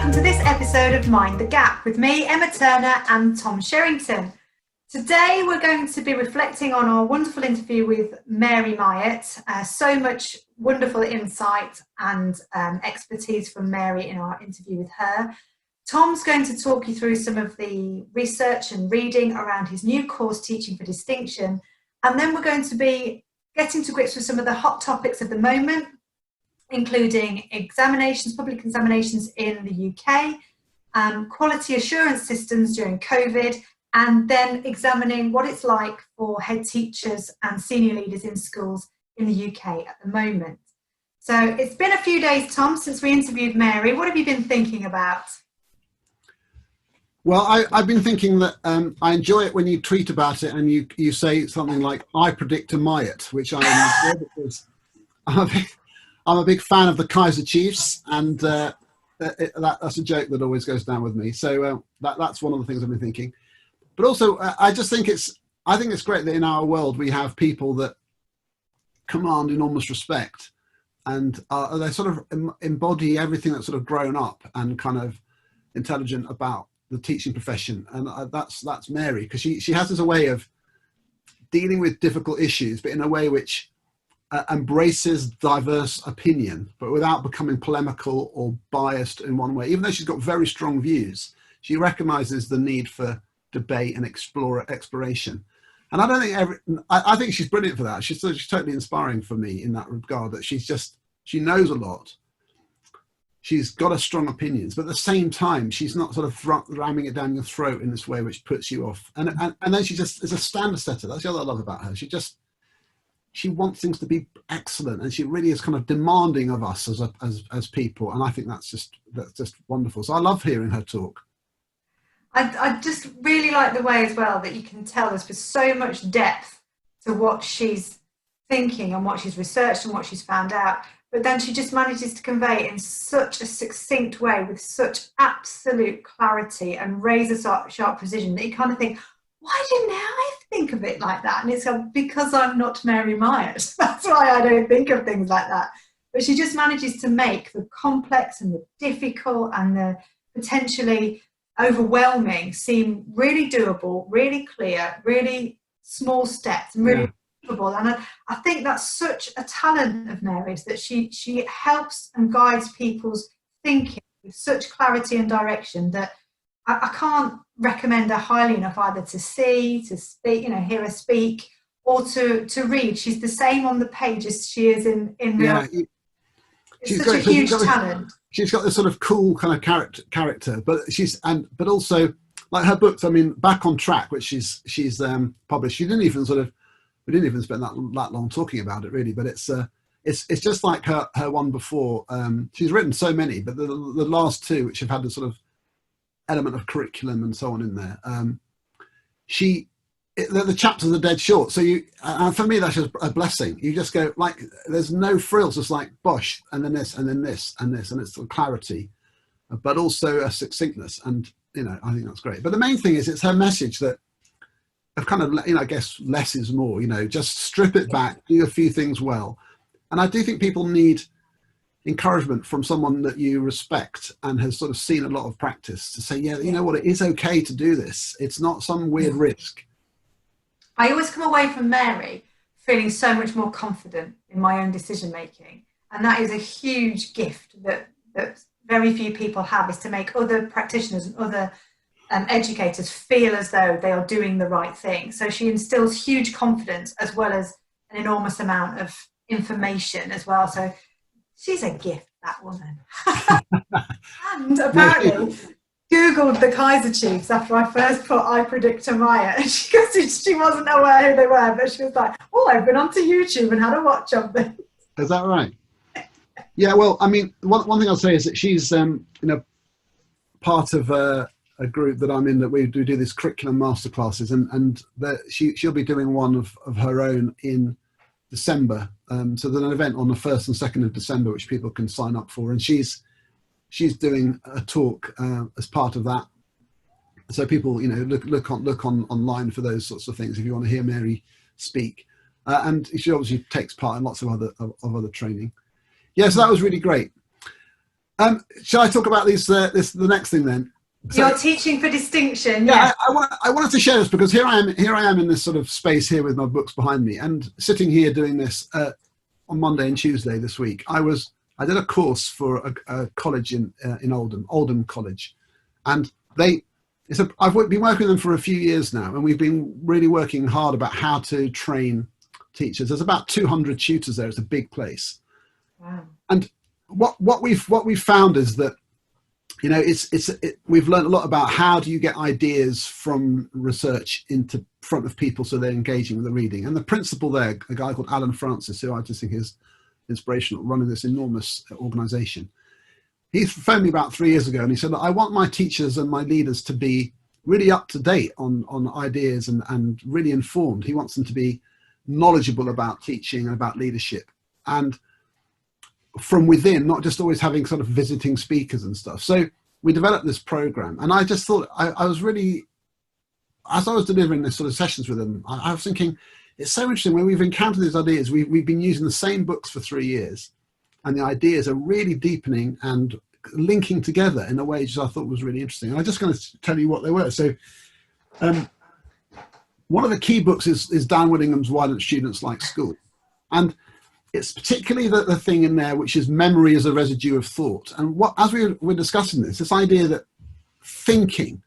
welcome to this episode of Mind the Gap with me, Emma Turner, and Tom Sherrington. Today we're going to be reflecting on our wonderful interview with Mary Myatt. So much wonderful insight and expertise from Mary in our interview with her. Tom's going to talk you through some of the research and reading around his new course, Teaching for Distinction. And then we're going to be getting to grips with some of the hot topics of the moment, including examinations, public examinations in the UK, quality assurance systems during COVID, and then examining what it's like for head teachers and senior leaders in schools in the UK at the moment. So it's been a few days, Tom, since we interviewed Mary. What have you been thinking about? Well, I've been thinking that I enjoy it when you tweet about it and you say something like, I predict a Myatt, which I enjoy because I'm a big fan of the Kaiser Chiefs, and that's a joke that always goes down with me. So that's one of the things I've been thinking. But also, I think it's great that in our world we have people that command enormous respect, and they sort of embody everything that's sort of grown up and kind of intelligent about the teaching profession. And that's Mary, because she has this way of dealing with difficult issues, but in a way which embraces diverse opinion, but without becoming polemical or biased in one way. Even though she's got very strong views, she recognises the need for debate and exploration. And I don't think I think she's brilliant for that. She's totally inspiring for me in that regard, that she knows a lot. She's got a strong opinions, but at the same time, she's not sort of ramming it down your throat in this way, which puts you off. And then she just is a standard setter. That's the other I love about her. She wants things to be excellent, and she really is kind of demanding of us as people. And I think that's just wonderful. So I love hearing her talk. I just really like the way as well that you can tell there's been so much depth to what she's thinking and what she's researched and what she's found out. But then she just manages to convey it in such a succinct way with such absolute clarity and razor-sharp precision that you kind of think, why didn't I think of it like that? And it's because I'm not Mary Myatt. That's why I don't think of things like that. But she just manages to make the complex and the difficult and the potentially overwhelming seem really doable, really clear, really small steps, and really achievable. And I think that's such a talent of Mary's, that she helps and guides people's thinking with such clarity and direction that I can't recommend her highly enough either to see, to speak, hear her speak, or to read. She's the same on the page as she is in real life. It's such a huge talent. She's got this sort of cool kind of character, but but also like her books. I mean, Back on Track, which she's published. We didn't even spend that long talking about it really, but it's just like her one before. She's written so many, but the last two, which have had the sort of element of curriculum and so on in there, the chapters are dead short, so for me that's just a blessing. You just go, like, there's no frills, just like bosh, and then this and then this and this, and it's sort of clarity but also a succinctness, and I think that's great. But the main thing is it's her message that of kind of, I guess less is more. Just strip it back, do a few things well. And I do think people need encouragement from someone that you respect and has sort of seen a lot of practice to say, yeah, you know what, it is okay to do this. It's not some weird risk. I always come away from Mary feeling so much more confident in my own decision making, and that is a huge gift that very few people have, is to make other practitioners and other educators feel as though they are doing the right thing. So she instills huge confidence as well as an enormous amount of information as well. So she's a gift, that woman. And apparently Googled the Kaiser Chiefs after I first put I predict a Myatt, and she wasn't aware who they were, but she was like, oh, I've been onto YouTube and had a watch of them. Is that right? Yeah, well, I mean, one thing I'll say is that she's part of a group that I'm in, that we do these curriculum masterclasses, and she'll be doing one of her own in December. So there's an event on the 1st and 2nd of December which people can sign up for, and she's doing a talk as part of that. So people, look online for those sorts of things if you want to hear Mary speak. And she obviously takes part in lots of other training. Yeah, so that was really great. Shall I talk about the next thing then? So, you're teaching for distinction. Yeah, I wanted to share this because here I am in this sort of space here with my books behind me, and sitting here doing this on Monday and Tuesday this week. I did a course for a college in Oldham College, and I've been working with them for a few years now, and we've been really working hard about how to train teachers. There's about 200 tutors there. It's a big place. Wow. And what we've found is that, you know, we've learned a lot about how do you get ideas from research into front of people so they're engaging with the reading. And the principal there, a guy called Alan Francis, who I just think is inspirational, running this enormous organization. He phoned me about 3 years ago and he said, I want my teachers and my leaders to be really up to date on ideas and really informed. He wants them to be knowledgeable about teaching and about leadership. And from within, not just always having sort of visiting speakers and stuff. So we developed this program, and I just thought I was really, as I was delivering this sort of sessions with them, I was thinking, it's so interesting when we've encountered these ideas. We've been using the same books for 3 years, and the ideas are really deepening and linking together in a way which I thought was really interesting. And I'm just going to tell you what they were. So one of the key books is Dan Willingham's Why Don't Students Like School? And it's particularly the thing in there, which is memory as a residue of thought. And as we're discussing this idea that thinking,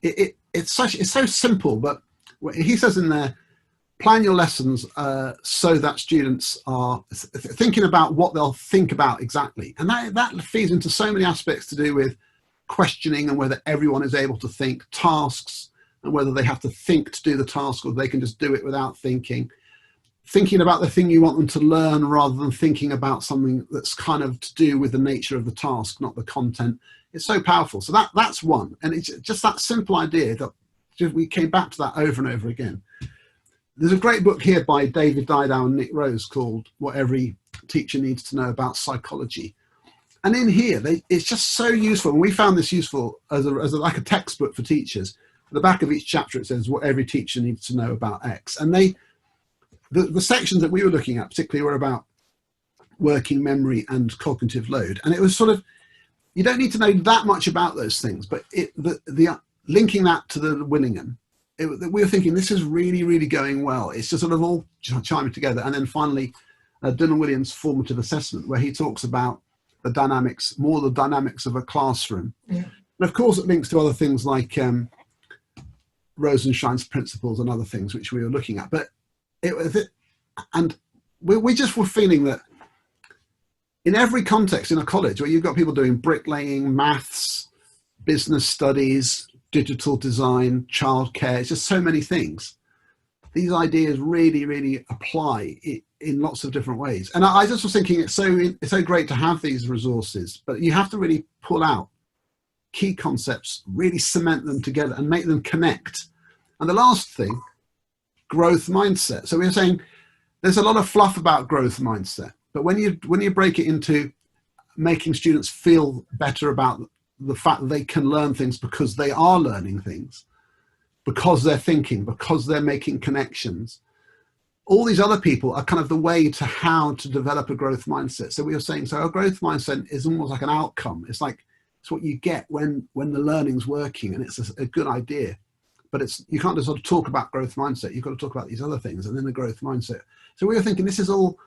it's so simple, but he says in there, plan your lessons so that students are thinking about what they'll think about exactly. And that feeds into so many aspects to do with questioning and whether everyone is able to think, tasks, and whether they have to think to do the task or they can just do it without thinking. Thinking about the thing you want them to learn rather than thinking about something that's kind of to do with the nature of the task, not the content. It's so powerful. So that's one. And it's just that simple idea that we came back to that over and over again. There's a great book here by David Didau and Nick Rose called What Every Teacher Needs to Know About Psychology. And in here, it's just so useful. And we found this useful as like a textbook for teachers. At the back of each chapter, it says what every teacher needs to know about X. And the sections that we were looking at particularly were about working memory and cognitive load. And it was sort of, you don't need to know that much about those things, but linking that to the Willingham, we were thinking this is really, really going well. It's just sort of all chiming together. And then finally, Dylan Williams' formative assessment, where he talks about the dynamics of a classroom. Yeah. And of course, it links to other things like Rosenshine's principles and other things which we were looking at. But we just were feeling that in every context in a college where you've got people doing bricklaying, maths, business studies, digital design, childcare, it's just so many things. These ideas really, really apply in lots of different ways. And I just was thinking it's so great to have these resources, but you have to really pull out key concepts, really cement them together and make them connect. And the last thing, growth mindset. So we were saying there's a lot of fluff about growth mindset, but when you break it into making students feel better about the fact that they can learn things because they are learning things, because they're thinking, because they're making connections, all these other people are kind of the way to how to develop a growth mindset. So we were saying, so a growth mindset is almost like an outcome. It's like, it's what you get when the learning's working, and it's a good idea. But you can't just sort of talk about growth mindset. You've got to talk about these other things and then the growth mindset. So we were thinking this is all,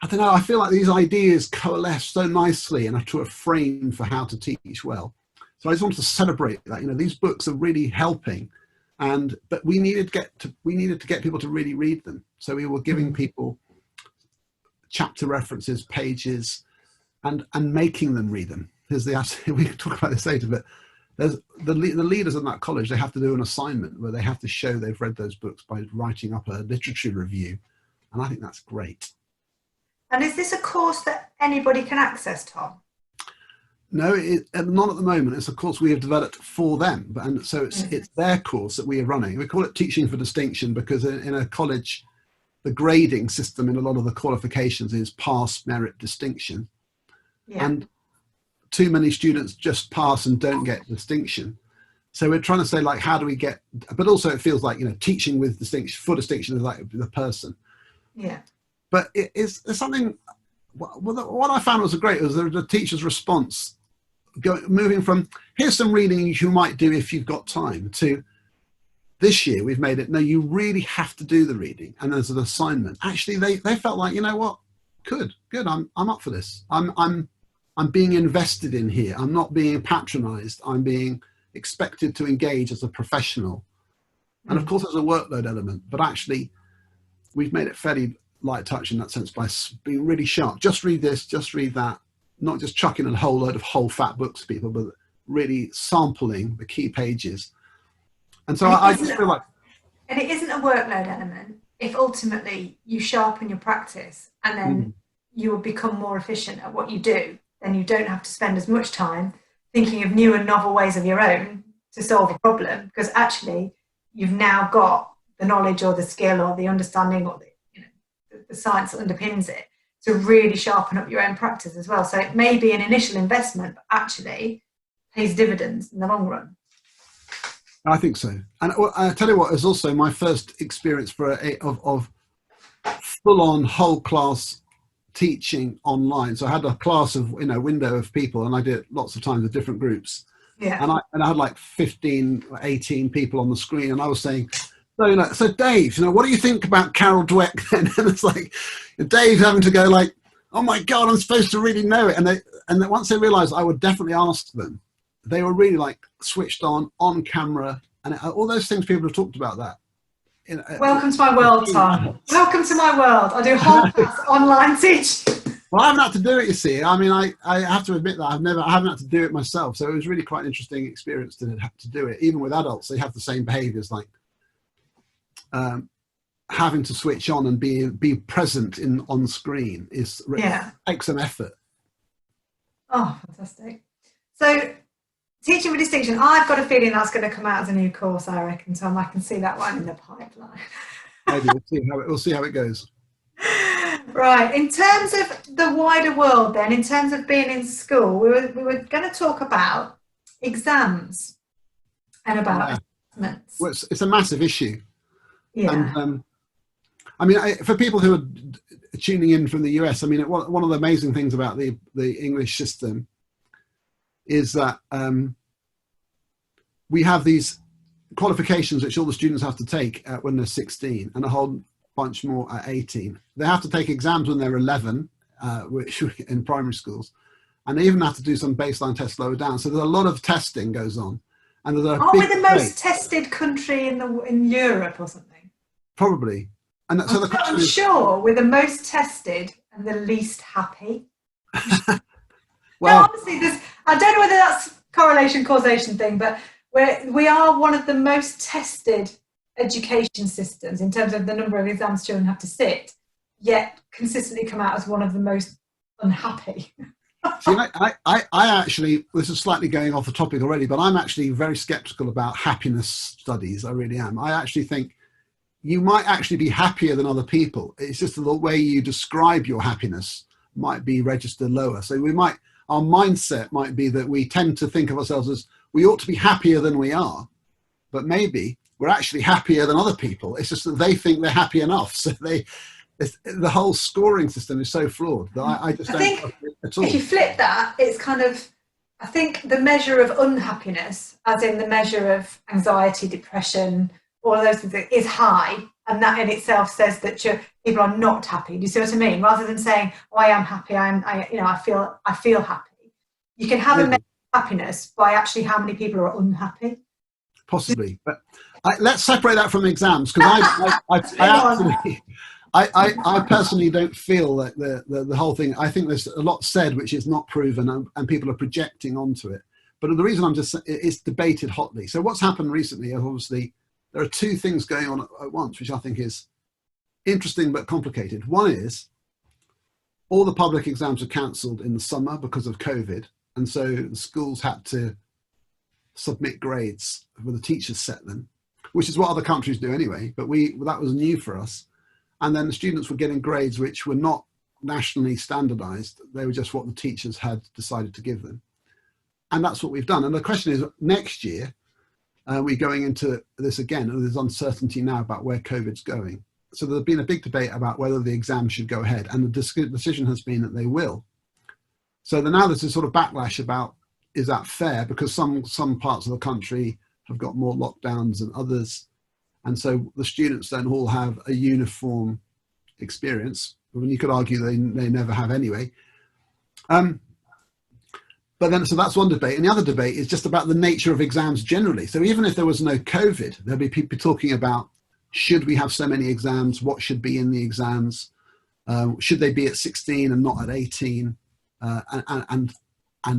I don't know, I feel like these ideas coalesce so nicely into a frame for how to teach well. So I just wanted to celebrate that. You know, these books are really helping, but we needed to get people to really read them. So we were giving people chapter references, pages, and making them read them. We can talk about this later, but there's the leaders in that college, they have to do an assignment where they have to show they've read those books by writing up a literature review. And I think that's great. And is this a course that anybody can access, Tom? No, not at the moment. It's a course we have developed for them. And so it's their course that we are running. We call it Teaching for Distinction because in a college, the grading system in a lot of the qualifications is pass, merit, distinction. Yeah. And too many students just pass and don't get distinction. So we're trying to say, like, how do we get, but also it feels like, you know, teaching with distinction, for distinction is like the person. Yeah. But it's something what I found was great was the teacher's response, moving from here's some reading you might do if you've got time, to this year we've made it no, you really have to do the reading, and as an assignment. Actually, they felt like, you know what, good, I'm up for this. I'm being invested in here. I'm not being patronized. I'm being expected to engage as a professional. And of course, there's a workload element, but actually, we've made it fairly light touch in that sense by being really sharp. Just read this, just read that, not just chucking a whole load of whole fat books to people, but really sampling the key pages. And so I just feel like... And it isn't a workload element if ultimately you sharpen your practice and then you will become more efficient at what you do. Then you don't have to spend as much time thinking of new and novel ways of your own to solve a problem, because actually you've now got the knowledge or the skill or the understanding or the science that underpins it to really sharpen up your own practice as well. So it may be an initial investment, but actually pays dividends in the long run. I think so. And I tell you what, is also my first experience of full-on whole class teaching online. So I had a class of, window of people, and I did it lots of times with different groups. Yeah. And I had like 15 or 18 people on the screen, and I was saying, so Dave, what do you think about Carol Dweck then? And it's like Dave having to go like, oh my God, I'm supposed to really know it. And then once they realized I would definitely ask them, they were really like switched on camera, and all those things people have talked about that. Welcome to my world, Tom. Welcome to my world. I do whole class online teaching. Well, I haven't had to do it, you see. I mean, I have to admit that I haven't had to do it myself. So it was really quite an interesting experience to have to do it. Even with adults, they have the same behaviors, like having to switch on and be present on screen takes some effort. Oh, fantastic. So teaching with distinction, I've got a feeling that's going to come out as a new course, I reckon, Tom. I can see that one in the pipeline. Maybe we'll see how it goes. Right. In terms of the wider world then, in terms of being in school, we were going to talk about exams and about assessments. Well, it's a massive issue. Yeah. And I mean, for people who are tuning in from the US, I mean, one of the amazing things about the English system is that we have these qualifications which all the students have to take when they're 16, and a whole bunch more at 18. They have to take exams when they're 11, which in primary schools, and they even have to do some baseline tests lower down. So there's a lot of testing goes on, and there's aren't we the most tested country in Europe or something? Probably. And so the question is, sure we're the most tested and the least happy. Well, no, honestly, I don't know whether that's correlation causation thing, but we are one of the most tested education systems in terms of the number of exams children have to sit, yet consistently come out as one of the most unhappy. See, I actually, this is slightly going off the topic already, but I'm actually very skeptical about happiness studies. I really am. I actually think you might actually be happier than other people. It's just the way you describe your happiness might be registered lower. So our mindset might be that we tend to think of ourselves as we ought to be happier than we are, but maybe we're actually happier than other people. It's just that they think they're happy enough. So the whole scoring system is so flawed that I just don't think at all. If you flip that, it's kind of, I think the measure of unhappiness, as in the measure of anxiety, depression, all of those things, is high, and that in itself says that people are not happy. Do you see what I mean? Rather than saying, "Oh, I am happy," I feel happy. You can have a measure of happiness by actually how many people are unhappy. Possibly, but let's separate that from exams, because I personally don't feel that the whole thing. I think there's a lot said which is not proven, and people are projecting onto it. But the reason it's debated hotly. So what's happened recently is obviously there are two things going on at once, which I think is interesting but complicated. One is all the public exams are cancelled in the summer because of COVID, and so the schools had to submit grades where the teachers set them, which is what other countries do anyway, but that was new for us. And then the students were getting grades which were not nationally standardized. They were just what the teachers had decided to give them. And that's what we've done. And the question is, next year, we're going into this again, and there's uncertainty now about where COVID's going. so there's been a big debate about whether the exam should go ahead, and the decision has been that they will. So now there's a sort of backlash about, is that fair? Because some parts of the country have got more lockdowns than others, and so the students don't all have a uniform experience. I mean, you could argue they never have anyway. But then, so that's one debate. And the other debate is just about the nature of exams generally. So even if there was no COVID, there'd be people talking about, should we have so many exams? What should be in the exams? Should they be at 16 and not at 18? And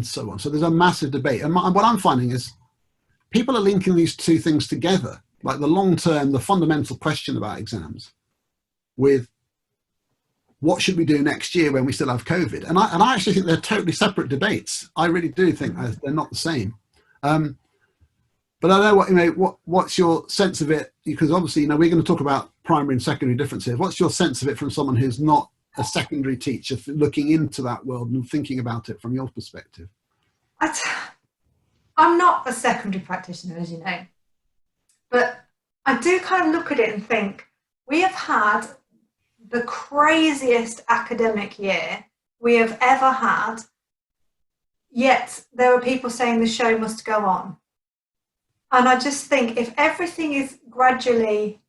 so on. So there's a massive debate. And what I'm finding is people are linking these two things together, like the long term, the fundamental question about exams with what should we do next year when we still have COVID? And I actually think they're totally separate debates. I really do think they're not the same. But I don't know what's your sense of it? Because obviously, we're going to talk about primary and secondary differences. What's your sense of it from someone who's not a secondary teacher, looking into that world and thinking about it from your perspective? I'm not a secondary practitioner, as you know, but I do kind of look at it and think we have had the craziest academic year we have ever had, yet there are people saying the show must go on. And I just think if everything is gradually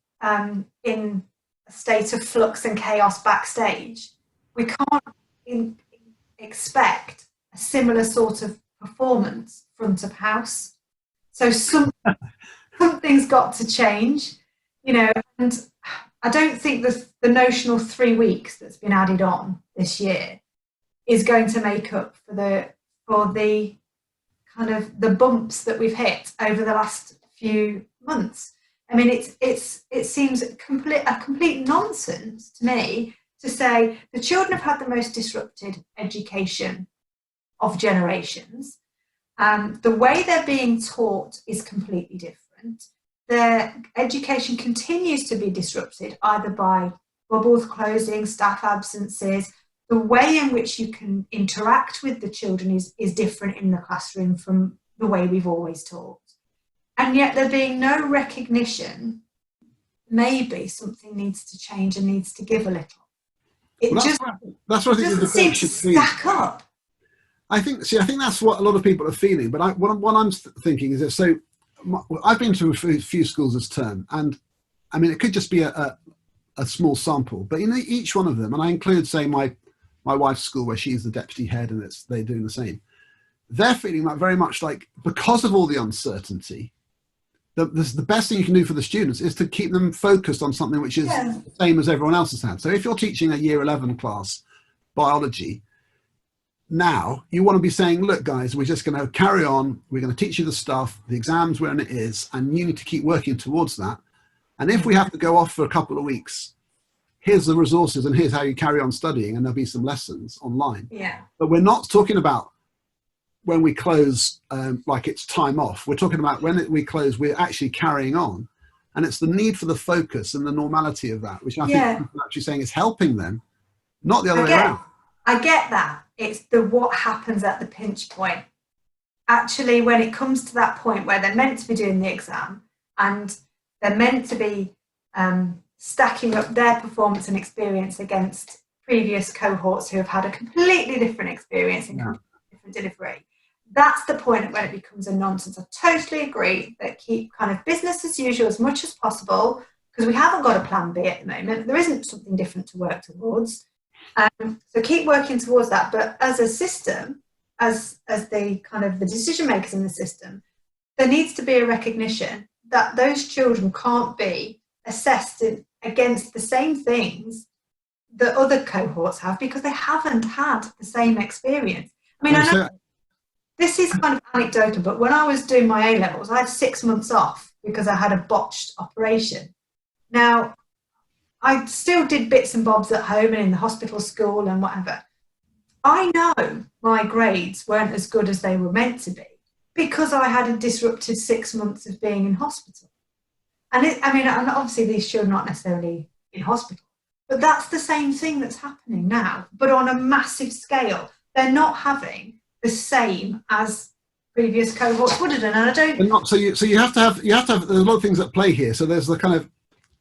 in a state of flux and chaos backstage, we can't expect a similar sort of performance front of house. So something's got to change, and I don't think the notional 3 weeks that's been added on this year is going to make up for the kind of the bumps that we've hit over the last few months. I mean, it seems a complete nonsense to me to say the children have had the most disrupted education of generations. The way they're being taught is completely different. Their education continues to be disrupted either by bubbles closing, staff absences. The way in which you can interact with the children is different in the classroom from the way we've always taught. And yet there being no recognition, maybe something needs to change and needs to give a little. That's what I think the debate should stack up. I think that's what a lot of people are feeling. But what I'm thinking is that, so I've been to a few schools this term, and I mean, it could just be a small sample, but in each one of them, and I include, say, my wife's school where she's the deputy head and they're doing the same, they're feeling like very much like, because of all the uncertainty, the best thing you can do for the students is to keep them focused on something which is the same as everyone else has had. So if you're teaching a year 11 class biology, now you want to be saying, look guys, we're just going to carry on, we're going to teach you the stuff, the exams when it is, and you need to keep working towards that. And if we have to go off for a couple of weeks, here's the resources and here's how you carry on studying, and there'll be some lessons online. Yeah. But we're not talking about when we close like it's time off. We're talking about when we close, we're actually carrying on. And it's the need for the focus and the normality of that, which I think people are actually saying is helping them, not the other way around. I get that. It's what happens at the pinch point. Actually, when it comes to that point where they're meant to be doing the exam and they're meant to be stacking up their performance and experience against previous cohorts who have had a completely different experience and completely different delivery, that's the point when it becomes a nonsense. I totally agree that keep kind of business as usual as much as possible, because we haven't got a plan B at the moment. There isn't something different to work towards. So keep working towards that. But as a system, as the kind of the decision makers in the system, there needs to be a recognition that those children can't be assessed against the same things that other cohorts have, because they haven't had the same experience. I mean, I know this is kind of anecdotal, but when I was doing my A-levels, I had 6 months off because I had a botched operation. Now, I still did bits and bobs at home and in the hospital school and whatever. I know my grades weren't as good as they were meant to be because I had a disrupted 6 months of being in hospital. And and obviously these children aren't necessarily in hospital, but that's the same thing that's happening now, but on a massive scale. They're not having the same as previous cohorts would have done, and I don't. So you have to have there's a lot of things at play here. So there's the kind of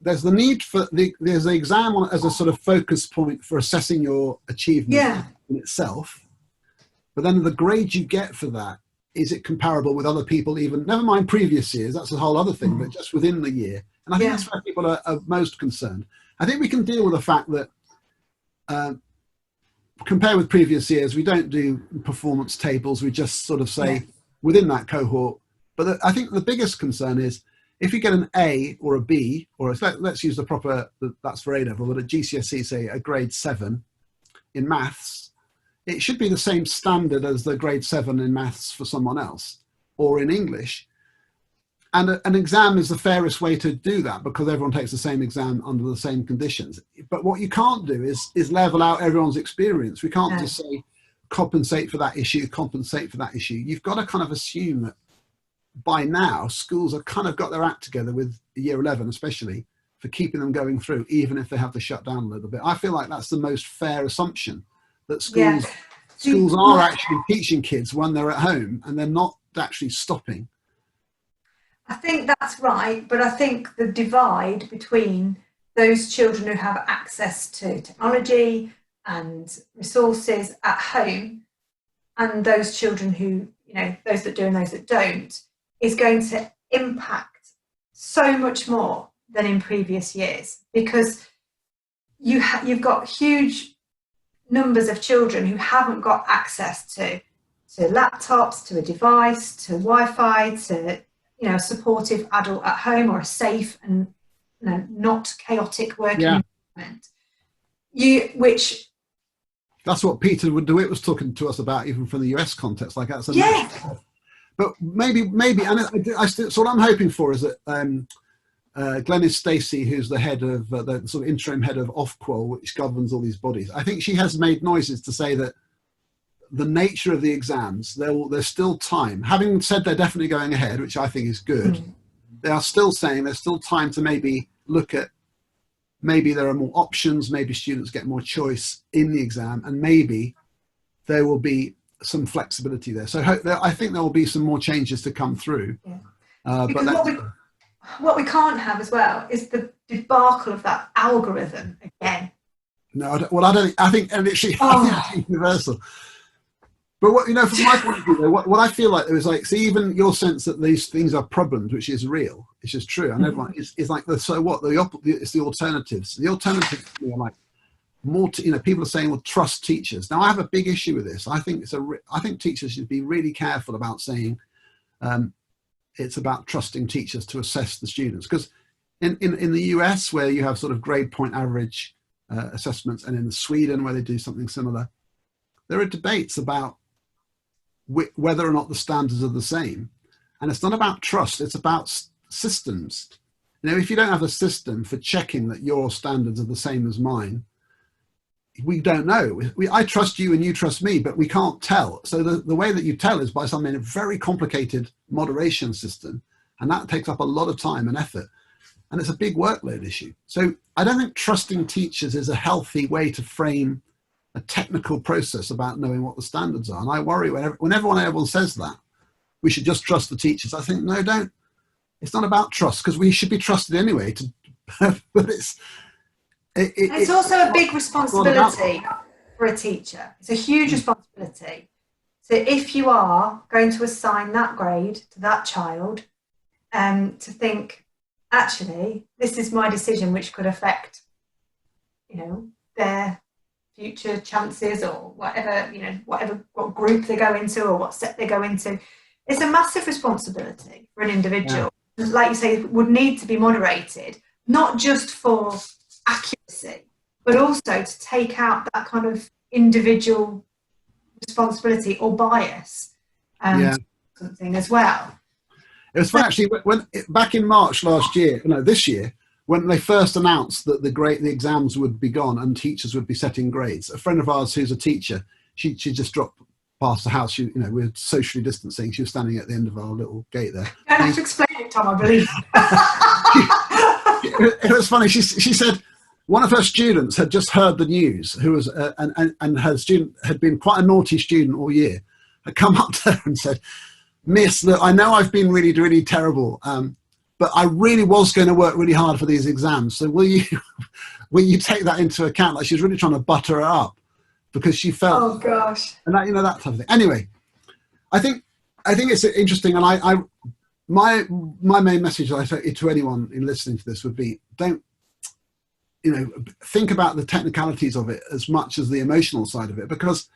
there's the need for there's the exam as a sort of focus point for assessing your achievement in itself, but then the grade you get for that, is it comparable with other people, even never mind previous years, that's a whole other thing, but just within the year. And I think that's where people are most concerned. I think we can deal with the fact that compared with previous years, we don't do performance tables, we just sort of say within that cohort. But I think the biggest concern is if you get an A or a B, or let's use the proper, that's for A-level, but at GCSE, say a grade 7 in maths, it should be the same standard as the grade 7 in maths for someone else, or in English. And an exam is the fairest way to do that because everyone takes the same exam under the same conditions. But what you can't do is level out everyone's experience. We can't just say compensate for that issue, compensate for that issue. You've got to kind of assume that by now schools have kind of got their act together with year 11 especially for keeping them going through, even if they have to shut down a little bit. I feel like that's the most fair assumption, that schools are actually teaching kids when they're at home and they're not actually stopping. I think that's right, but I think the divide between those children who have access to technology and resources at home and those children who, those that do and those that don't, is going to impact so much more than in previous years, because you've got huge numbers of children who haven't got access to laptops, to a device, to Wi-Fi, to a supportive adult at home, or a safe and not chaotic working environment. Which that's what Peter DeWitt was talking to us about, even from the US context. Like that's but maybe, and so what I'm hoping for is that Glenys Stacey, who's the head of the sort of interim head of Ofqual, which governs all these bodies, I think she has made noises to say that the nature of the exams, there's still time. Having said they're definitely going ahead, which I think is good, they are still saying there's still time to maybe look at, maybe there are more options, maybe students get more choice in the exam, and maybe there will be some flexibility there. So I think there will be some more changes to come through. But what we can't have as well is the debacle of that algorithm again. No, I think literally universal. But what, from my point of view, what I feel like there is see, even your sense that these things are problems, which is real, it's just true, and everyone is like so what it's the alternatives. The alternatives are like more. People are saying, well, trust teachers. Now I have a big issue with this. I think I think teachers should be really careful about saying it's about trusting teachers to assess the students, because in the US, where you have sort of grade point average assessments, and in Sweden where they do something similar, there are debates about whether or not the standards are the same. And it's not about trust, it's about systems. If you don't have a system for checking that your standards are the same as mine, we don't know. I trust you and you trust me, but we can't tell. So the way that you tell is by something, a very complicated moderation system, and that takes up a lot of time and effort. And it's a big workload issue. So I don't think trusting teachers is a healthy way to frame a technical process about knowing what the standards are. And I worry whenever everyone says that, we should just trust the teachers. I think, no, don't. It's not about trust, because we should be trusted anyway. But it's also a big responsibility for a teacher. It's a huge responsibility. So if you are going to assign that grade to that child, to think, actually, this is my decision, which could affect, their future chances, or what group they go into or what set they go into. It's a massive responsibility for an individual. Like you say, it would need to be moderated, not just for accuracy, but also to take out that kind of individual responsibility or bias something as well. It was fun actually when back in March this year, when they first announced that the exams would be gone and teachers would be setting grades. A friend of ours who's a teacher, she just dropped past the house. We're socially distancing. She was standing at the end of our little gate there. You don't have to explain it, Tom, I believe. It was funny. She said one of her students had just heard the news, who was and her student had been quite a naughty student all year, had come up to her and said, "Miss, look, I know I've been really, really terrible. but I really was going to work really hard for these exams. So will you will you take that into account? Like, she was really trying to butter her up because she felt, Oh gosh. and that, you know, that type of thing. Anyway, I think it's interesting, and my main message I say to anyone in listening to this would be, don't, you know, think about the technicalities of it as much as the emotional side of it, because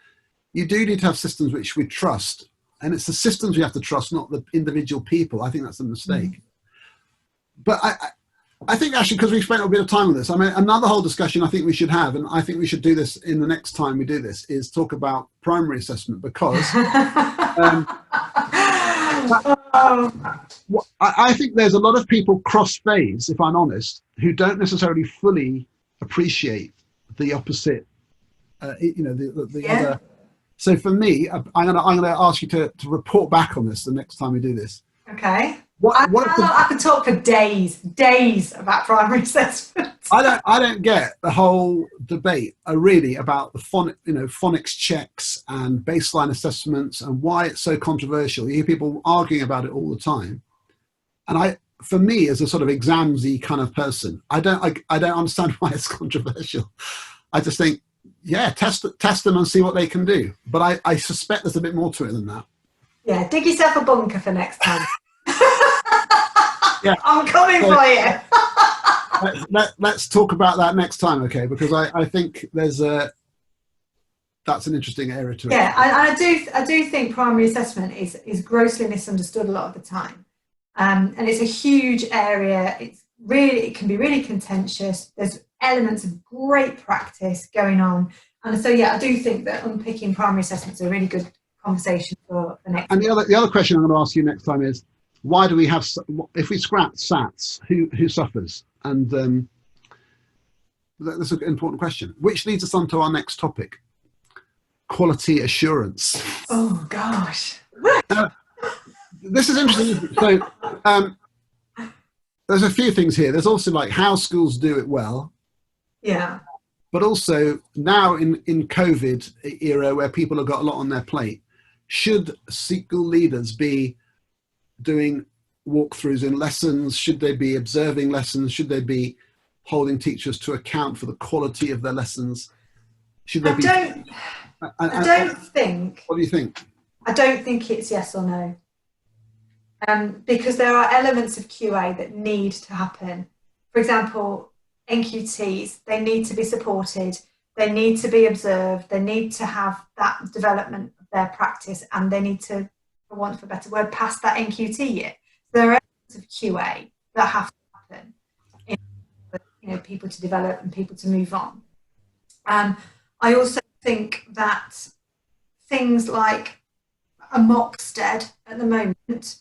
you do need to have systems which we trust, and it's the systems we have to trust, not the individual people. I think that's a mistake. But I think, actually, because we've spent a bit of time on this, I mean, another whole discussion I think we should have, and I think we should do this in the next time we do this, is talk about primary assessment, because I think there's a lot of people cross-phase, if I'm honest, who don't necessarily fully appreciate the opposite, you know, the other. So for me, I'm going to ask you to report back on this the next time we do this. Okay. I could talk for days about primary assessment. I don't get the whole debate really about the phonics checks and baseline assessments and why it's so controversial. You hear people arguing about it all the time, and for me, as a sort of examsy kind of person, I don't understand why it's controversial. I just think, yeah, test them and see what they can do. But I suspect there's a bit more to it than that. Yeah, dig yourself a bunker for next time. Yeah, I'm coming for you. Let's talk about that next time, okay? Because I think that's an interesting area to it. Yeah, I do think primary assessment is grossly misunderstood a lot of the time, and it's a huge area. It can be really contentious. There's elements of great practice going on, and so yeah, I do think that unpicking primary assessments is a really good conversation for next. And the other question I'm going to ask you next time is, why do we have, if we scrap SATs, who suffers? And that's an important question, which leads us on to our next topic: quality assurance. Oh gosh. This is interesting. So there's a few things here. There's also like how schools do it well. Yeah. But also now in COVID era, where people have got a lot on their plate, should school leaders be doing walkthroughs in lessons? Should they be observing lessons? Should they be holding teachers to account for the quality of their lessons? Should they I don't think. What do you think? I don't think it's yes or no. Because there are elements of QA that need to happen. For example, NQTs, they need to be supported, they need to be observed, they need to have that development of their practice, and they need to, for want of a better word, pass that NQT year. There are elements of QA that have to happen in order for, people to develop and people to move on. I also think that things like a Mockstead at the moment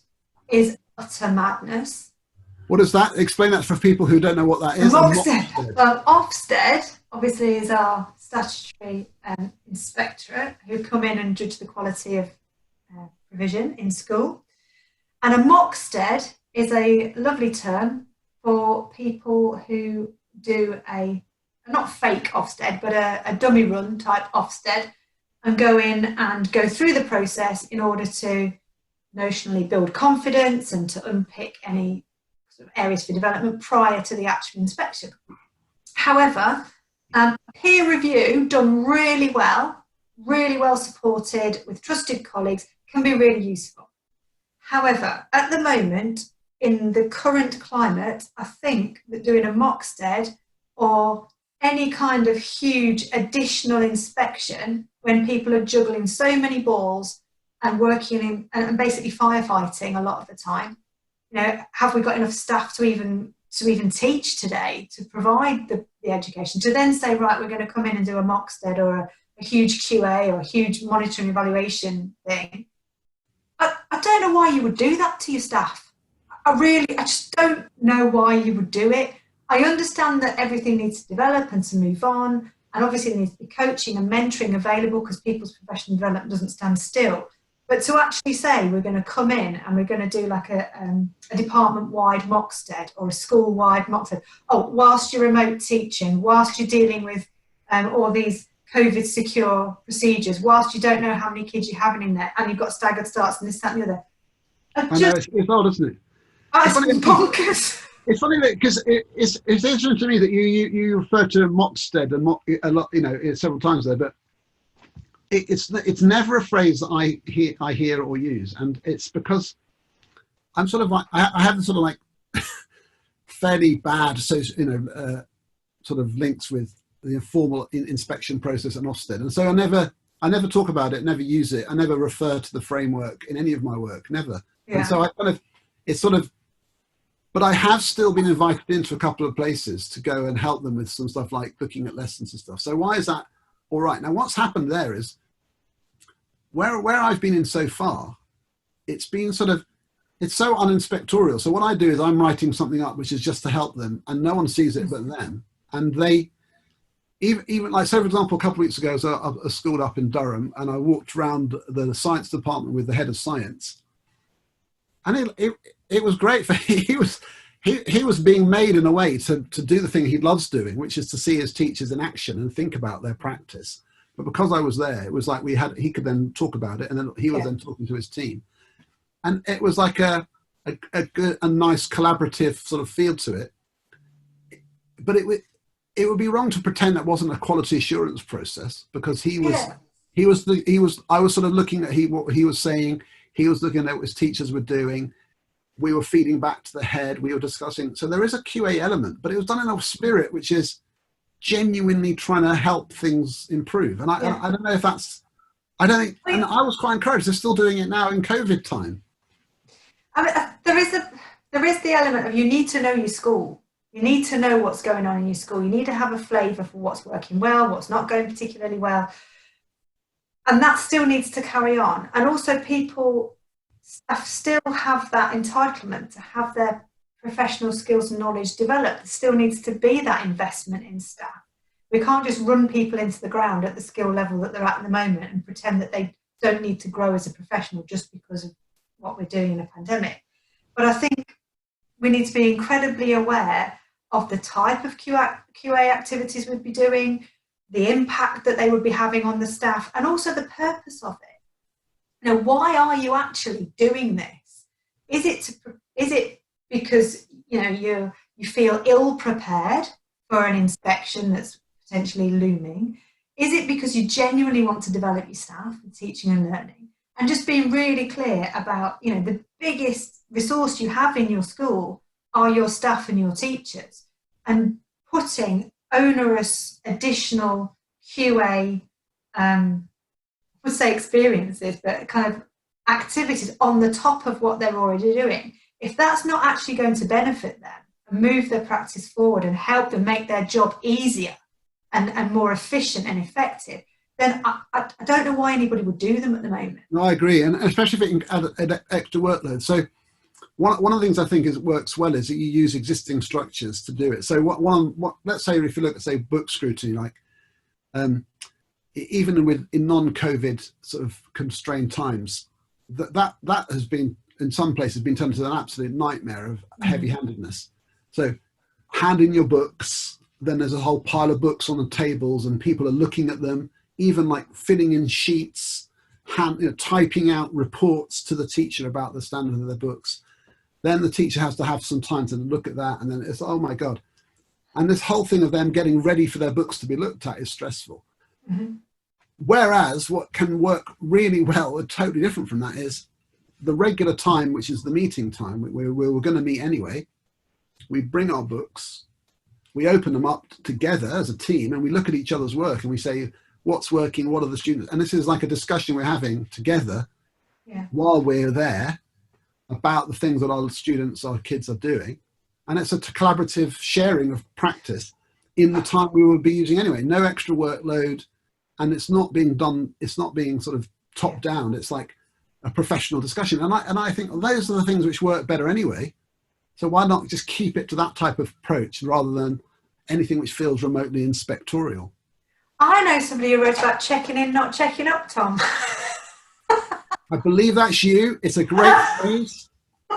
is utter madness. What is that? Explain that for people who don't know what that is. Mockstead. Well, Ofsted obviously is our statutory inspectorate who come in and judge the quality of provision in school. And a Mockstead is a lovely term for people who do not fake Ofsted, but a dummy run type Ofsted, and go in and go through the process in order to notionally build confidence and to unpick any sort of areas for development prior to the actual inspection. However, peer review done really well supported with trusted colleagues can be really useful. However, at the moment, in the current climate, I think that doing a Mockstead or any kind of huge additional inspection when people are juggling so many balls and working and basically firefighting a lot of the time, have we got enough staff to even teach today, to provide the education, to then say, right, we're going to come in and do a Mockstead or a huge QA or a huge monitoring evaluation thing. I don't know why you would do that to your staff. I just don't know why you would do it. I understand that everything needs to develop and to move on, and obviously there needs to be coaching and mentoring available because people's professional development doesn't stand still. But to actually say we're going to come in and we're going to do like a department-wide Mockstead or a school-wide Mockstead, whilst you're remote teaching, whilst you're dealing with all these COVID secure procedures, whilst you don't know how many kids you're having in there and you've got staggered starts and this, that and the other. I know, it's odd, isn't it? it's funny, bonkers. it's funny that because it's interesting to me that you refer to Moxted and a lot, several times there, but it's never a phrase that I hear or use, and it's because I'm sort of like I have sort of like fairly bad, so sort of links with the informal inspection process at Ofsted, and so I never talk about it, never use it, I never refer to the framework in any of my work, never. Yeah. And so but I have still been invited into a couple of places to go and help them with some stuff like looking at lessons and stuff. So why is that all right? Now, what's happened there is where I've been in so far, it's been it's so uninspectorial. So what I do is I'm writing something up which is just to help them, and no one sees it but them. And they, even like, so for example, a couple of weeks ago, I was at a school up in Durham, and I walked around the science department with the head of science, and it was great for he was being made in a way to do the thing he loves doing, which is to see his teachers in action and think about their practice. But because I was there, it was like he could then talk about it, and then he was then talking to his team, and it was like a good, a nice collaborative sort of feel to it. But it would be wrong to pretend that wasn't a quality assurance process, because I was sort of looking at what he was saying. He was looking at what his teachers were doing. We were feeding back to the head. We were discussing. So there is a QA element, but it was done in a spirit which is genuinely trying to help things improve. And I don't know if that's, I don't think, and I was quite encouraged. They're still doing it now in COVID time. I mean, there is the element of, you need to know your school. You need to know what's going on in your school. You need to have a flavour for what's working well, what's not going particularly well. And that still needs to carry on. And also staff still have that entitlement to have their professional skills and knowledge developed. There still needs to be that investment in staff. We can't just run people into the ground at the skill level that they're at the moment and pretend that they don't need to grow as a professional just because of what we're doing in a pandemic. But I think we need to be incredibly aware of the type of QA activities we'd be doing, the impact that they would be having on the staff, and also the purpose of it. Now, why are you actually doing this? Is it because you feel ill prepared for an inspection that's potentially looming? Is it because you genuinely want to develop your staff in teaching and learning? And just being really clear about, the biggest resource you have in your school are your staff and your teachers, and putting onerous additional QA, I would say experiences, but kind of activities on the top of what they're already doing. If that's not actually going to benefit them and move their practice forward and help them make their job easier and more efficient and effective, then I don't know why anybody would do them at the moment. No, I agree, and especially if it can add extra workload. So one of the things I think works well is that you use existing structures to do it. So let's say if you look at, say, book scrutiny, like even in non-COVID sort of constrained times, that has been in some places been turned into an absolute nightmare of heavy-handedness. So hand in your books, then there's a whole pile of books on the tables and people are looking at them, even like filling in sheets, typing out reports to the teacher about the standard of their books. Then the teacher has to have some time to look at that, and then it's, oh my God. And this whole thing of them getting ready for their books to be looked at is stressful. Mm-hmm. Whereas what can work really well, and totally different from that, is the regular time, which is the meeting time. We're going to meet anyway. We bring our books, we open them up together as a team, and we look at each other's work and we say, what's working, what are the students? And this is like a discussion we're having together while we're there about the things that our students, our kids are doing. And it's a collaborative sharing of practice in the time we will be using anyway. No extra workload, and it's not being done, it's not being sort of top down. It's like a professional discussion. And I think those are the things which work better anyway. So why not just keep it to that type of approach rather than anything which feels remotely inspectorial? I know somebody who wrote about checking in, not checking up, Tom. I believe that's you. It's a great phrase.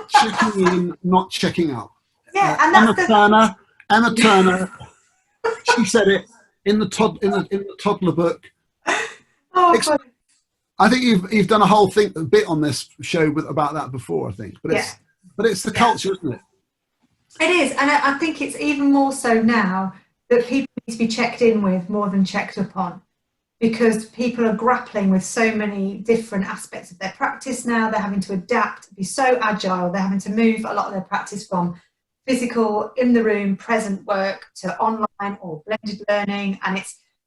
Checking in, not checking up. Yeah, and that's Emma Turner. She said it in the toddler book. Oh, I think you've done a whole bit on this show about that before, I think. But But it's the culture, isn't it? It is, and I think it's even more so now that people need to be checked in with more than checked up on, because people are grappling with so many different aspects of their practice now. They're having to adapt, be so agile. They're having to move a lot of their practice from physical, in the room, present work to online or blended learning, and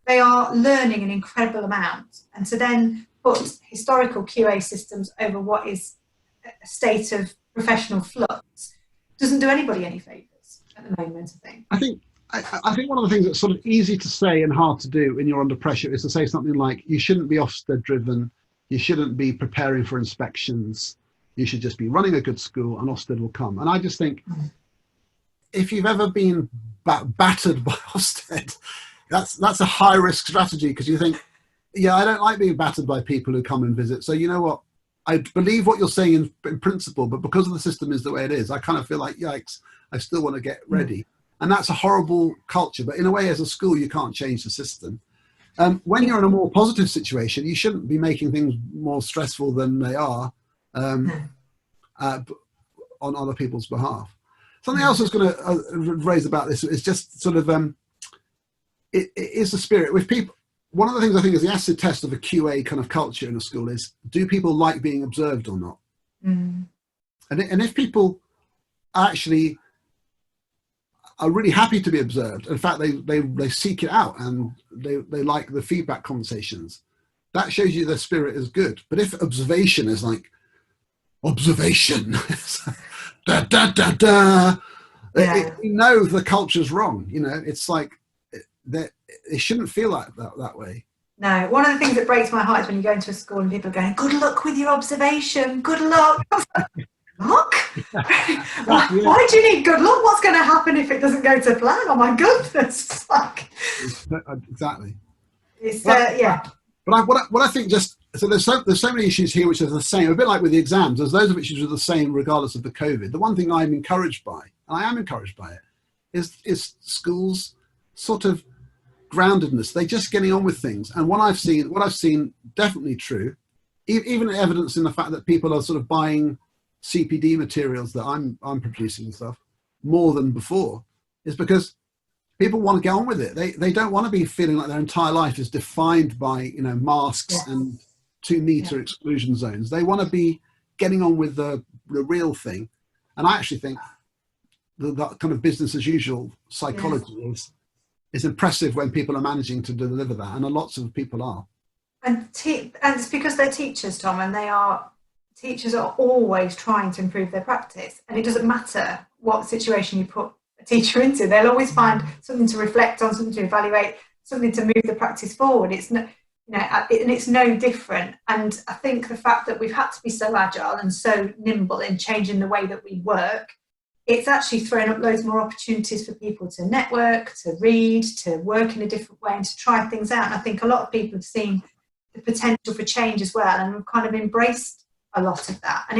they are learning an incredible amount. And to then put historical QA systems over what is a state of professional flux doesn't do anybody any favours at the moment, I think. I think one of the things that's sort of easy to say and hard to do when you're under pressure is to say something like, you shouldn't be Ofsted driven, you shouldn't be preparing for inspections, you should just be running a good school and Ofsted will come. And I just think, if you've ever been battered by Ofsted, that's a high risk strategy, because you think, yeah, I don't like being battered by people who come and visit. So you know what? I believe what you're saying in principle, but because of the system is the way it is, I kind of feel like, yikes, I still want to get ready. And that's a horrible culture. But in a way, as a school, you can't change the system. When you're in a more positive situation, you shouldn't be making things more stressful than they are on other people's behalf. Something else I was going to raise about this is just sort of, it is the spirit with people. One of the things I think is the acid test of a QA kind of culture in a school is, do people like being observed or not? And if people actually are really happy to be observed, in fact, they seek it out and they like the feedback conversations, that shows you their spirit is good. But if observation is like, observation, da, da, da, da, you know the culture's wrong. You know, it's like, that it shouldn't feel like that way. No, one of the things that breaks my heart is when you go into a school and people are going, good luck with your observation, good luck. Luck? Why do you need good luck? What's going to happen if it doesn't go to plan? Oh my goodness. Exactly. Yeah. But what I think, just so there's so many issues here which are the same, a bit like with the exams. There's loads of issues are the same regardless of the COVID. The one thing I'm encouraged by, and I am encouraged by it, is schools sort of groundedness. They're just getting on with things. And what I've seen definitely true, even evidence in the fact that people are sort of buying CPD materials that I'm producing and stuff more than before, is because people want to get on with it. They don't want to be feeling like their entire life is defined by, you know, masks and 2 meter exclusion zones. They want to be getting on with the real thing. And I actually think that kind of business as usual psychology is impressive when people are managing to deliver that, and lots of people are. And it's because they're teachers, Tom, and teachers are always trying to improve their practice, and it doesn't matter what situation you put a teacher into, they'll always find something to reflect on, something to evaluate, something to move the practice forward. It's no, and it's no different. And I think the fact that we've had to be so agile and so nimble in changing the way that we work, it's actually thrown up loads more opportunities for people to network, to read, to work in a different way and to try things out. And I think a lot of people have seen the potential for change as well, and have kind of embraced a lot of that. And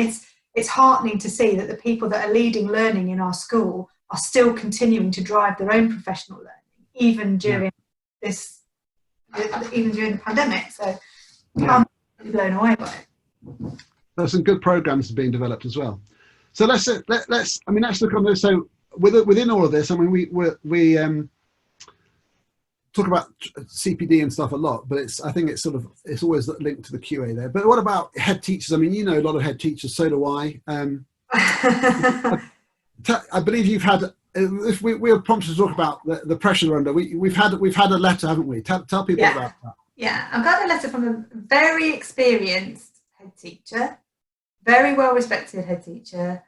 it's heartening to see that the people that are leading learning in our school are still continuing to drive their own professional learning, even during the pandemic. So I'm blown away by it. There's some good programs being developed as well. So let's look on this. So within all of this, I mean, we talk about CPD and stuff a lot, but I think it's always linked to the QA there. But what about head teachers? I mean, you know a lot of head teachers, so do I. I believe you've had. If we were prompted to talk about the pressure they're under, we've had a letter, haven't we? Tell people about that. Yeah, I've got a letter from a very experienced head teacher, very well respected head teacher,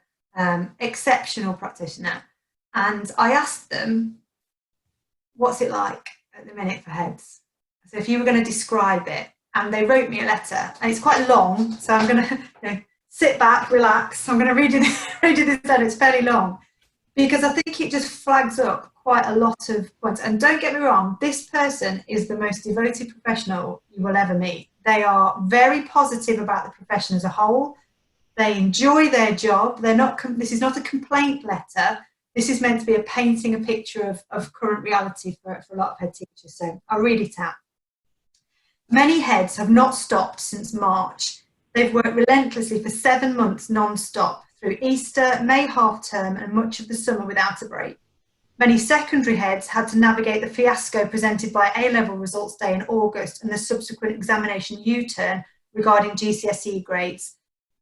exceptional practitioner, and I asked them, what's it like at the minute for heads? So if you were going to describe it, and they wrote me a letter, and it's quite long, so I'm going to sit back, relax. I'm going to read you this letter. It's fairly long, because I think it just flags up quite a lot of points. And don't get me wrong, this person is the most devoted professional you will ever meet. They are very positive about the profession as a whole. They enjoy their job. This is not a complaint letter. This is meant to be painting a picture of current reality for a lot of head teachers. So I'll read it out. Many heads have not stopped since March. They've worked relentlessly for 7 months non-stop through Easter, May half term and much of the summer without a break. Many secondary heads had to navigate the fiasco presented by A-level results day in August and the subsequent examination U-turn regarding GCSE grades.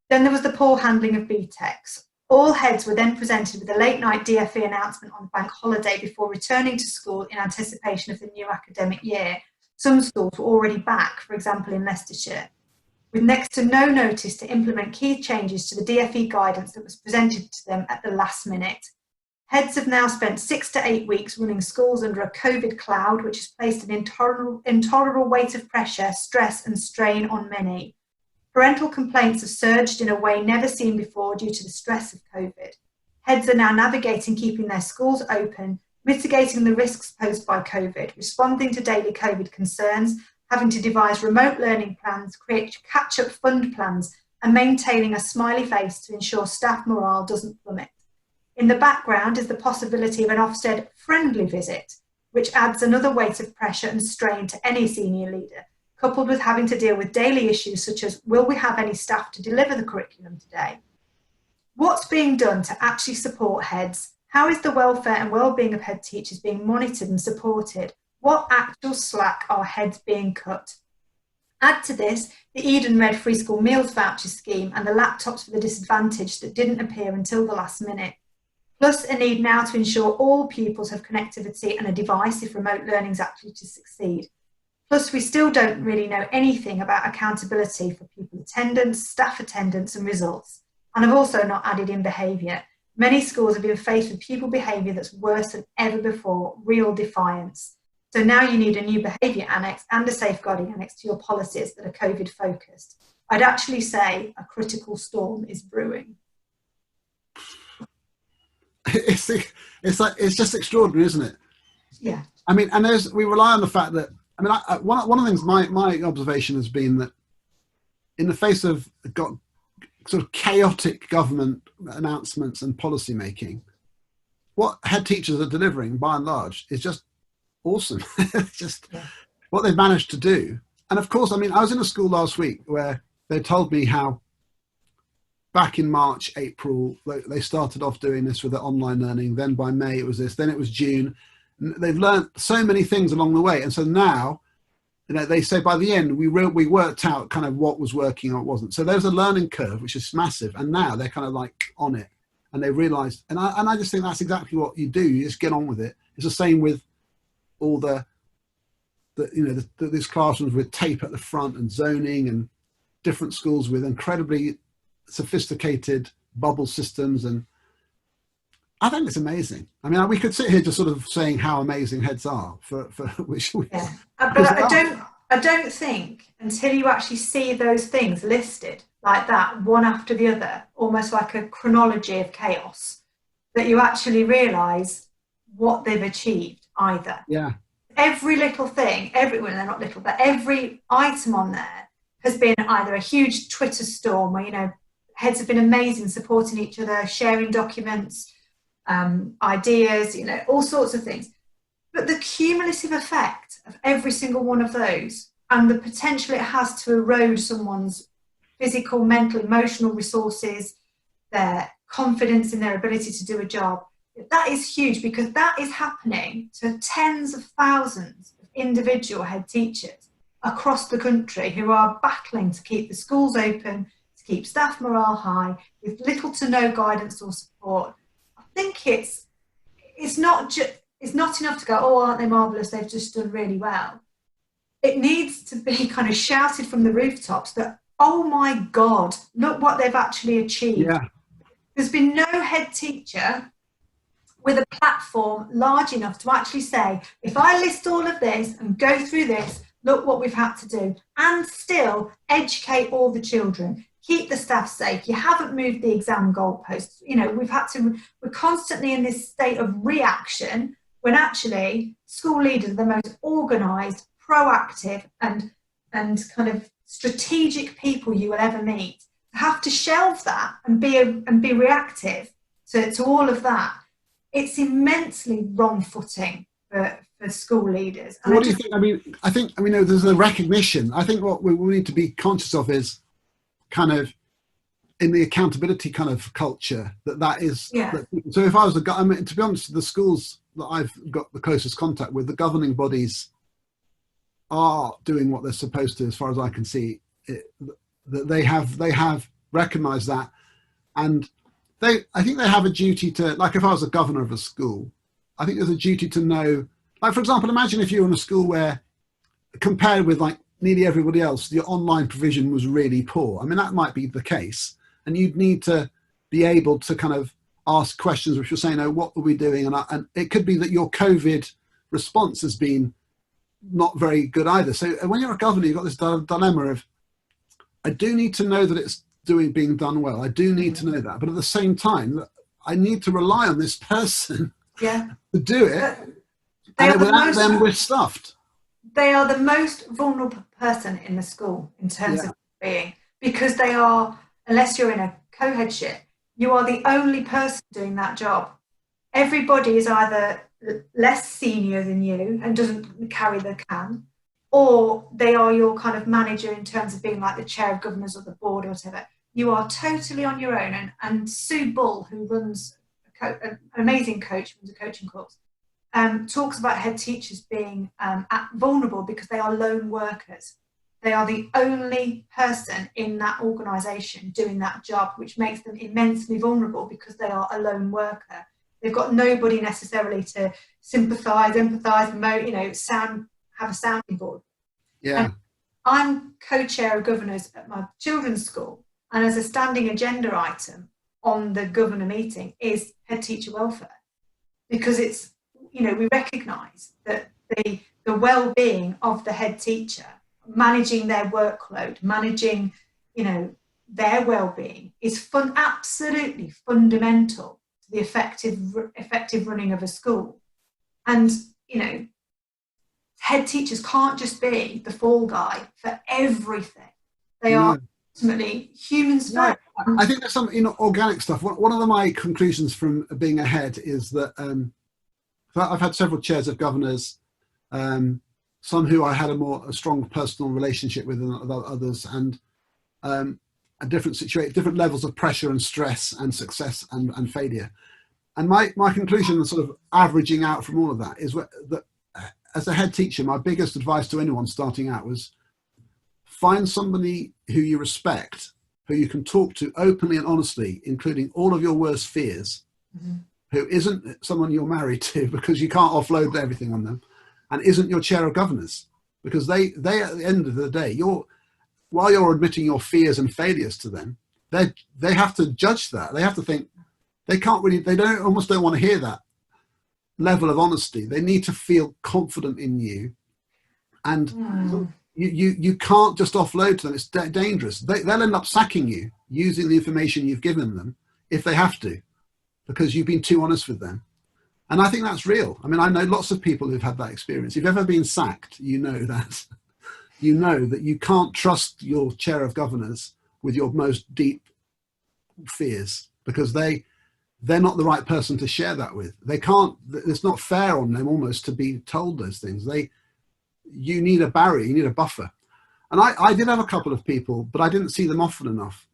Then there was the poor handling of BTECs. All heads were then presented with a late night DFE announcement on bank holiday before returning to school in anticipation of the new academic year. Some schools were already back, for example in Leicestershire, with next to no notice to implement key changes to the DFE guidance that was presented to them at the last minute. Heads have now spent 6 to 8 weeks running schools under a COVID cloud, which has placed an intolerable weight of pressure, stress and strain on many. Parental complaints have surged in a way never seen before due to the stress of COVID. Heads are now navigating keeping their schools open, mitigating the risks posed by COVID, responding to daily COVID concerns, having to devise remote learning plans, create catch-up fund plans, and maintaining a smiley face to ensure staff morale doesn't plummet. In the background is the possibility of an Ofsted friendly visit, which adds another weight of pressure and strain to any senior leader, coupled with having to deal with daily issues such as, will we have any staff to deliver the curriculum today? What's being done to actually support heads? How is the welfare and well-being of head teachers being monitored and supported? What actual slack are heads being cut? Add to this the Eden Red Free School Meals Voucher Scheme and the laptops for the disadvantaged that didn't appear until the last minute. Plus a need now to ensure all pupils have connectivity and a device if remote learning is actually to succeed. Plus, we still don't really know anything about accountability for pupil attendance, staff attendance and results. And I've also not added in behaviour. Many schools have been faced with pupil behaviour that's worse than ever before, real defiance. So now you need a new behaviour annex and a safeguarding annex to your policies that are COVID focused. I'd actually say a critical storm is brewing. It's just extraordinary, isn't it? Yeah. I mean, and we rely on the fact that, I mean, one of the things my observation has been that in the face of sort of chaotic government announcements and policy making, what head teachers are delivering by and large is just awesome. Just what they've managed to do. And of course, I mean, I was in a school last week where they told me how back in March, April, they started off doing this with the online learning. Then by May it was this, then it was June. They've learned so many things along the way. And so now, you know, they say by the end, we worked out kind of what was working and what wasn't. So there's a learning curve, which is massive. And now they're kind of like on it and they realized, and I just think that's exactly what you do. You just get on with it. It's the same with all these classrooms with tape at the front and zoning, and different schools with incredibly sophisticated bubble systems. And I think it's amazing. I mean, we could sit here just sort of saying how amazing heads are for which we, yeah. But I don't think until you actually see those things listed like that, one after the other, almost like a chronology of chaos, that you actually realise what they've achieved either. Yeah. Every little thing, they're not little, but every item on there has been either a huge Twitter storm where, you know, heads have been amazing, supporting each other, sharing documents, ideas, you know, all sorts of things. But the cumulative effect of every single one of those and the potential it has to erode someone's physical, mental, emotional resources, their confidence in their ability to do a job, that is huge, because that is happening to tens of thousands of individual head teachers across the country who are battling to keep the schools open, to keep staff morale high, with little to no guidance or support. I think it's not enough to go, oh, aren't they marvellous, they've just done really well. It needs to be kind of shouted from the rooftops that, oh my God, look what they've actually achieved. Yeah. There's been no head teacher with a platform large enough to actually say, if I list all of this and go through this, look what we've had to do, and still educate all the children, keep the staff safe. You haven't moved the exam goalposts. You know, we're constantly in this state of reaction when actually school leaders are the most organised, proactive and kind of strategic people you will ever meet. To have to shelve that and be reactive to all of that, it's immensely wrong footing for school leaders. And what do you think? I think there's a recognition. I think what we need to be conscious of is kind of in the accountability kind of culture that is. Yeah. So if I was I mean, to be honest, the schools that I've got the closest contact with, the governing bodies are doing what they're supposed to, as far as I can see. That they have recognised that, and I think they have a duty to, like, if I was a governor of a school, I think there's a duty to know, like, for example, imagine if you're in a school where, compared with like nearly everybody else, the online provision was really poor. I mean, that might be the case, and you'd need to be able to kind of ask questions which are saying, oh, what are we doing? And it could be that your COVID response has been not very good either. So when you're a governor, you've got this dilemma of, I do need to know that it's being done well. I do need to know that, but at the same time, I need to rely on this person to do it. And without them, we're stuffed. They are the most vulnerable person in the school in terms of being, because they are, unless you're in a co-headship, you are the only person doing that job. Everybody is either less senior than you and doesn't carry the can, or they are your kind of manager in terms of being like the chair of governors or the board or whatever. You are totally on your own. And Sue Bull, who runs an amazing coach, runs a coaching course, talks about head teachers being vulnerable because they are lone workers. They are the only person in that organisation doing that job, which makes them immensely vulnerable because they are a lone worker. They've got nobody necessarily to sympathise, empathise, have a sounding board. Yeah. And I'm co-chair of governors at my children's school, and as a standing agenda item on the governor meeting is head teacher welfare, because it's, we recognise that the well-being of the head teacher, managing their workload, managing, their well-being is absolutely fundamental to the effective running of a school. And, head teachers can't just be the fall guy for everything. They are ultimately humans first. I think there's some organic stuff. One of my conclusions from being a head is that I've had several chairs of governors, some who I had a strong personal relationship with than others, and at different levels of pressure and stress and success and failure. And my conclusion, sort of averaging out from all of that, is that as a head teacher, my biggest advice to anyone starting out was find somebody who you respect, who you can talk to openly and honestly, including all of your worst fears, who isn't someone you're married to because you can't offload everything on them, and isn't your chair of governors, because they at the end of the day, while you're admitting your fears and failures to them, they have to judge that. They have to think, they almost don't want to hear that level of honesty. They need to feel confident in you, and you can't just offload to them. It's dangerous. They'll end up sacking you using the information you've given them if they have to, because you've been too honest with them. And I think that's real. I mean, I know lots of people who've had that experience. If you've ever been sacked, you know that you can't trust your chair of governors with your most deep fears, because they're not the right person to share that with. They can't, it's not fair on them almost to be told those things. You need a barrier, you need a buffer. And I did have a couple of people, but I didn't see them often enough.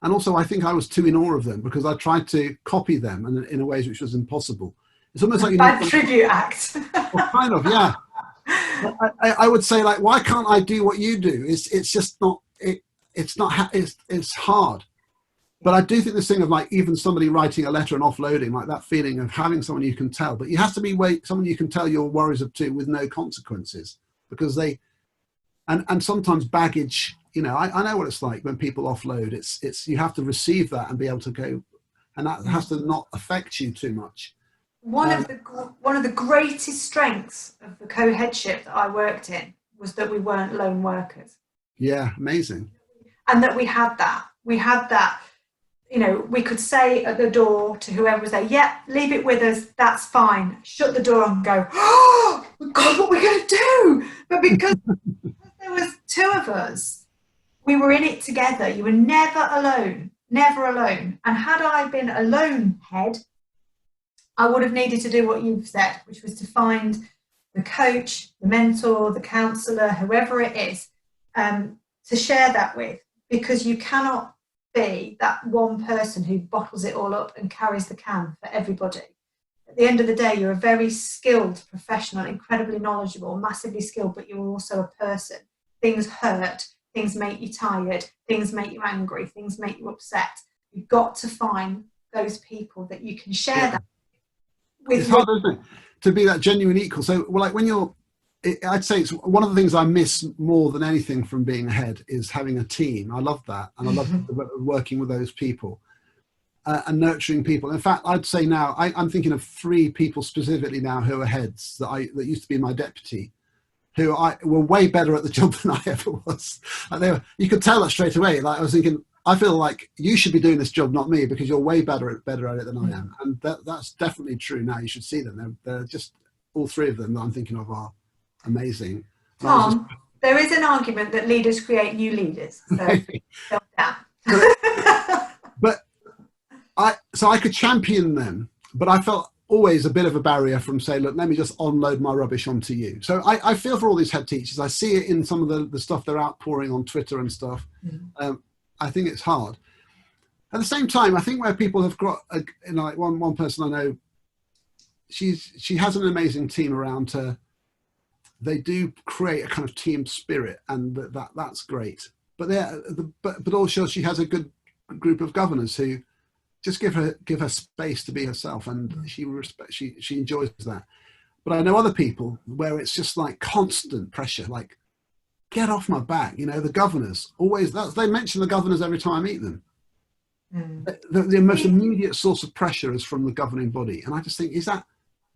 And also I think I was too in awe of them because I tried to copy them in a ways which was impossible. It's almost like bad tribute act. Well, kind of, yeah. I would say, like, why can't I do what you do? It's just not, it's hard. But I do think this thing of, like, even somebody writing a letter and offloading, like that feeling of having someone you can tell, but you have to be someone you can tell your worries of to with no consequences, because and sometimes baggage, I know what it's like when people offload. It's you have to receive that and be able to go, and that has to not affect you too much. One of the greatest strengths of the co-headship that I worked in was that we weren't lone workers. Yeah, amazing. And that we had that. We could say at the door to whoever was there, yeah, leave it with us, that's fine. Shut the door and go, oh, God, what are we going to do? But because there was two of us, we were in it together. You were never alone. And had I been a lone head, I would have needed to do what you've said, which was to find the coach, the mentor, the counsellor, whoever it is, to share that with, because you cannot be that one person who bottles it all up and carries the can for everybody. At the end of the day, you're a very skilled professional, incredibly knowledgeable, massively skilled, but you're also a person. Things hurt, things make you tired, things make you angry, things make you upset. You've got to find those people that you can share that with. It's hard, isn't it, to be that genuine equal. So, well, like when you're, I'd say it's one of the things I miss more than anything from being a head is having a team. I love that, and I love working with those people and nurturing people. In fact, I'd say now I'm thinking of 3 people specifically now who are heads that used to be my deputy, who were way better at the job than I ever was. Like you could tell that straight away. Like I was thinking, I feel like you should be doing this job, not me, because you're way better at it than I am. And that's definitely true now. You should see them. They're just, all 3 of them that I'm thinking of are amazing. Tom, there is an argument that leaders create new leaders. So but I could champion them, but I felt always a bit of a barrier from saying, look, let me just unload my rubbish onto you. So I feel for all these head teachers. I see it in some of the stuff they're outpouring on Twitter and stuff. I think it's hard. At the same time, I think where people have got, like one person I know, she has an amazing team around her. They do create a kind of team spirit, and that's great. But also she has a good group of governors who just give her space to be herself, and she enjoys that. But I know other people where it's just like constant pressure, like, get off my back. The governors always, they mention the governors every time I meet them. The most immediate source of pressure is from the governing body. And I just think,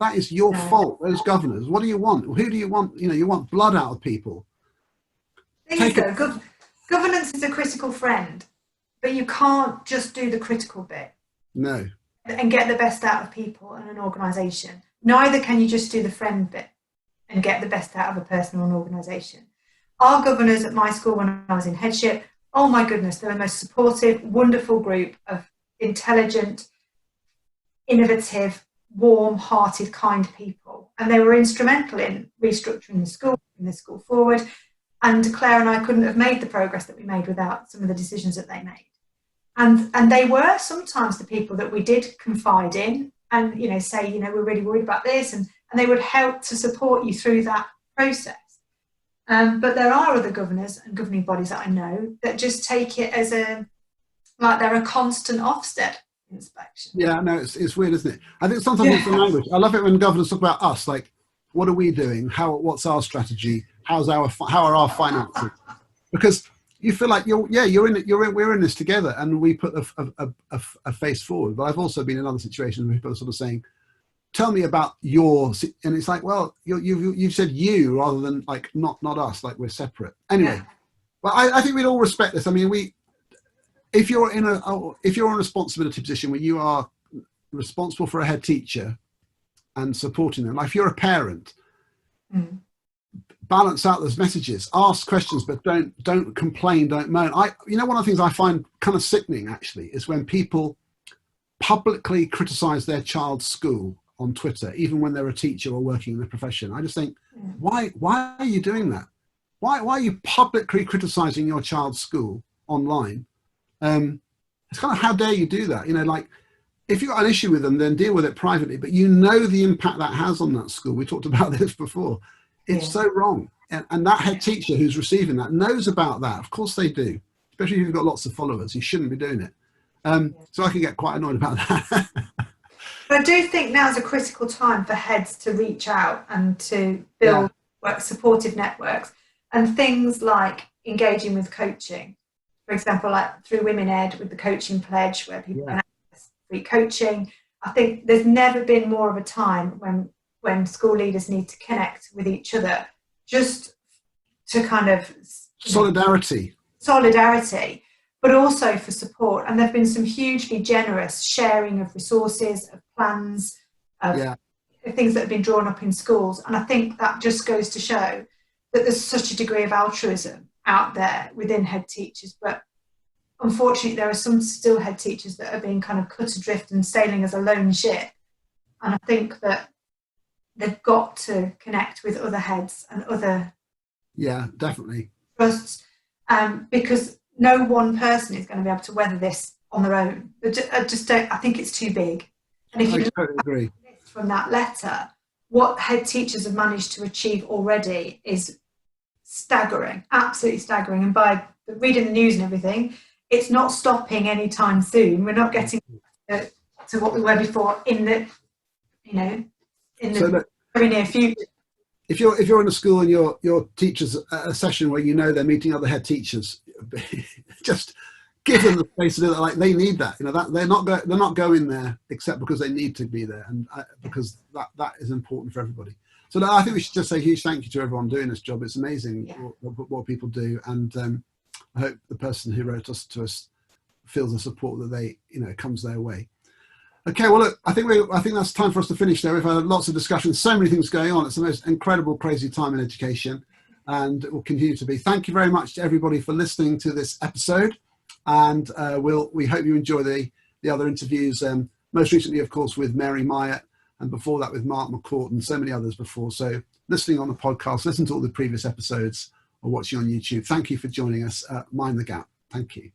that is your fault, those governors. What do you want? Who do you want? You want blood out of people. Governance is a critical friend, but you can't just do the critical bit. No. And get the best out of people and an organisation. Neither can you just do the friend bit and get the best out of a person or an organisation. Our governors at my school when I was in headship, oh my goodness, they're the most supportive, wonderful group of intelligent, innovative, warm-hearted, kind people. And they were instrumental in restructuring the school, moving the school forward. And Claire and I couldn't have made the progress that we made without some of the decisions that they made. And they were sometimes the people that we did confide in and, say, we're really worried about this. And they would help to support you through that process. But there are other governors and governing bodies that I know that just take it as like they're a constant Ofsted inspection. Yeah, no, it's weird, isn't it? I think sometimes it's the language. I love it when governors talk about us, like, what are we doing? What's our strategy? How are our finances? Because you feel like we're in this together, and we put a face forward. But I've also been in other situations where people are sort of saying, tell me about and it's like, well, you've said you rather than like not us, like we're separate. Anyway, well, I think we'd all respect this. I mean, if you're in a responsibility position where you are responsible for a head teacher and supporting them, like if you're a parent, balance out those messages, ask questions, but don't complain, don't moan. One of the things I find kind of sickening actually is when people publicly criticize their child's school on Twitter, even when they're a teacher or working in the profession. I just think, why are you doing that? Why are you publicly criticizing your child's school online? It's kind of, how dare you do that? Like, if you've got an issue with them, then deal with it privately, but the impact that has on that school. We talked about this before. It's so wrong. And that head teacher who's receiving that knows about that. Of course they do, especially if you've got lots of followers. You shouldn't be doing it. So I can get quite annoyed about that. But I do think now's a critical time for heads to reach out and to build supportive networks, and things like engaging with coaching. For example, like through Women Ed with the coaching pledge, where people can access free coaching. I think there's never been more of a time when school leaders need to connect with each other, just to kind of solidarity, but also for support. And there've been some hugely generous sharing of resources, of plans, of things that have been drawn up in schools. And I think that just goes to show that there's such a degree of altruism out there within head teachers. But unfortunately, there are some still head teachers that are being kind of cut adrift and sailing as a lone ship. And I think that they've got to connect with other heads and other definitely trusts, because no one person is going to be able to weather this on their own. I just don't. I think it's too big. And if I you look totally agree. from that letter, what head teachers have managed to achieve already is staggering, absolutely staggering. And by reading the news and everything, it's not stopping anytime soon. We're not getting to what we were before in the, So very near future. If you're in a school and your teachers at a session where you know they're meeting other head teachers, just give them the space to do that. Like, they need that. That they're not going there except because they need to be there, and because that is important for everybody. So I think we should just say a huge thank you to everyone doing this job. It's amazing what people do, and I hope the person who wrote to us feels the support that they comes their way. Okay, well, look, I think that's time for us to finish there. We've had lots of discussions, so many things going on. It's the most incredible, crazy time in education, and it will continue to be. Thank you very much to everybody for listening to this episode, and we hope you enjoy the other interviews. Most recently, of course, with Mary Myatt, and before that with Mark McCourt and so many others before. So listening on the podcast, listen to all the previous episodes, or watching on YouTube. Thank you for joining us. Mind the Gap. Thank you.